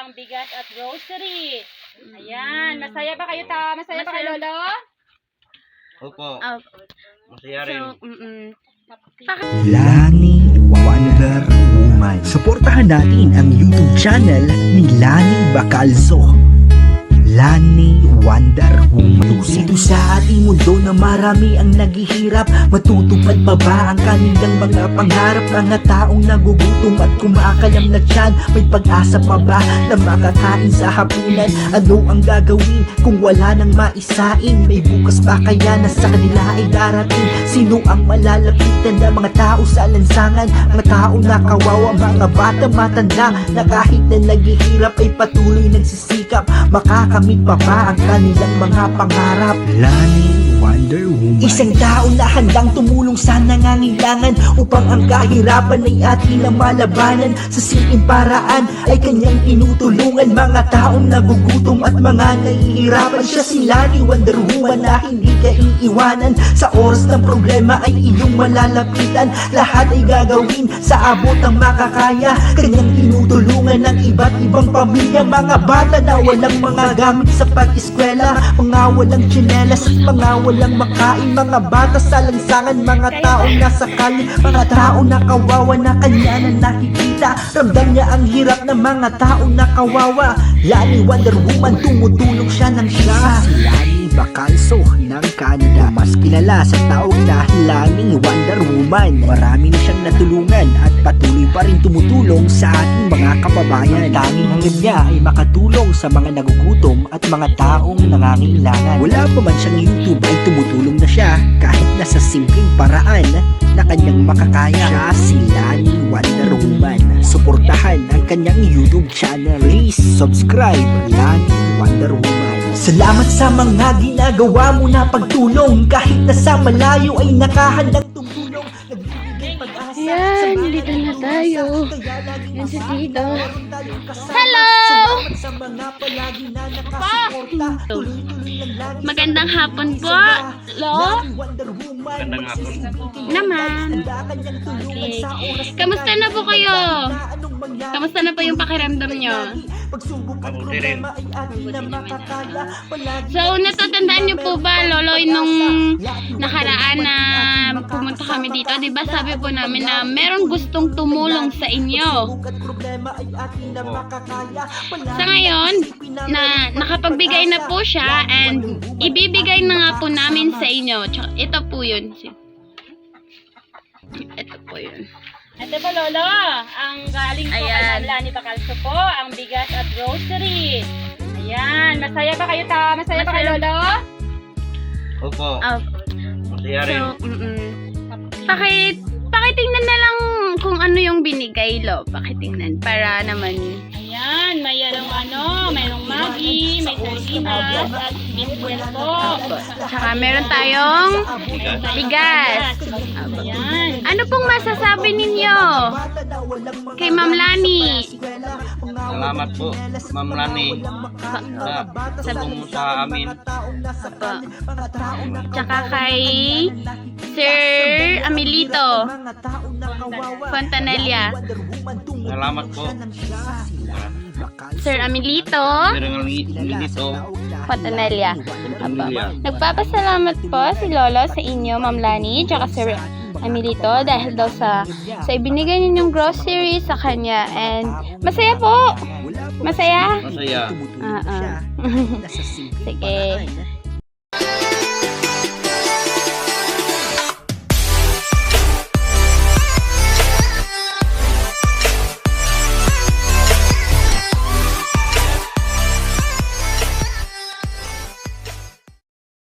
ang bigas at grocery. Ayan, masaya ba kayo Masaya ba kayo, Lolo? Opo. Opo. Masaya rin. Lani Wonder Woman. Suportahan natin ang YouTube channel ni Lani Bacalzo. Lani Wonder Woman. Dito sa ating mundo na marami ang naghihirap, matutupad pa ba ang kanilang mga pangarap? Mga taong nagugutom at kumakalam na tiyan, may pag-asa pa ba na makakain sa hapunan? Ano ang gagawin kung wala nang maisain? May bukas pa kaya na sa kanila ay darating? Sino ang malalapitan ng mga tao sa lansangan? Mga tao na kawawa, mga bata matanda na kahit na naghihirap ay patuloy nagsisikap. Makakamit pa ba ang kanilang mga pangarap? Lani Wonder Woman. Isang tao na handang tumulong sa nangangailangan upang ang kahirapan ay ating na malabanan. Sa simpleng paraan ay kanyang tinutulungan mga taong nagugutom at mga nahihirapan. Siya si Lani Wonder Woman na hindi ka iiwanan. Sa oras ng problema ay iyong malalapitan. Lahat ay gagawin sa abot ng makakaya. Kanyang tinutulungan ng iba't ibang pamilya. Mga bata na walang mga gamit sa pag-eskwela, mga walang tsinelas at mga walang makain. Mga bata sa lansangan, mga taong nasa kalye, mga taong nakawawa na kanya na nakikita. Ramdam niya ang hirap ng mga taong nakawawa. Lani Wonder Woman, tumutulong siya ng siya. Si Lani Bacalzo ng Canada, mas kilala sa tawag na Lani Wonder Woman. Marami na siyang natulungan at patuloy pa rin tumutulong sa ating mga kababayan. Ang tanging hangad niya ay makatulong sa mga nagugutom at mga taong nangangailangan. Wala pa man siyang YouTube ay tumutulong na siya kahit na sa simpleng paraan na kanyang makakaya. Siya si Lani Wonder Woman. Suportahan ang kanyang YouTube channel. Please subscribe Lani Wonder Woman. Salamat sa mga ginagawa mo na pagtulong. Kahit nasa malayo ay nakahandang tumulong. Nagbibigay pag-asa. Ayan, dito na tayo. Yan si Tito. Hello! Magandang hapon po, Lo. Magandang hapon. Naman. Okay. Kamusta na po kayo? Kamusta na po yung pakiramdam nyo? Mabuti rin. So, natatandaan nyo po ba, Lolo, nung nakaraan na pumunta kami dito, di ba sabi po namin na merong gustong tumulong sa inyo. Sa ngayon, na nakapagbigay na po siya and ibibigay na nga po namin sa inyo. Tsaka, ito po yun. Ito po yun. Ito po, Lolo, ang galing po kay Ma'am Lani Bacalzo po, ang bigas at grocery. Ayan, masaya ba kayo Masaya ba kayo, Lolo? Opo. Opo. Masaya rin. So, pakitingnan na lang kung ano yung binigay, Lo. Pakitingnan para naman. Ayan, mayroong mayroong Maggi, may sardinas at biscuit po. Opo. Tsaka meron tayong bigas. Ayan. Ano pong masasabi ninyo kay Ma'am Lani? Salamat po, Ma'am Lani, sa tulong mo sa amin. Opo. Tsaka kay Sir Amelito Fontanella. Salamat po. Sir Amelito Meron dito. Fontanella. Opo. Nagpapasalamat po si Lolo sa inyo, Ma'am Lani, tsaka Sir Amelito dahil daw sa ibinigay ninyong grocery sa kanya, and masaya po. Masaya? Masaya. Sige.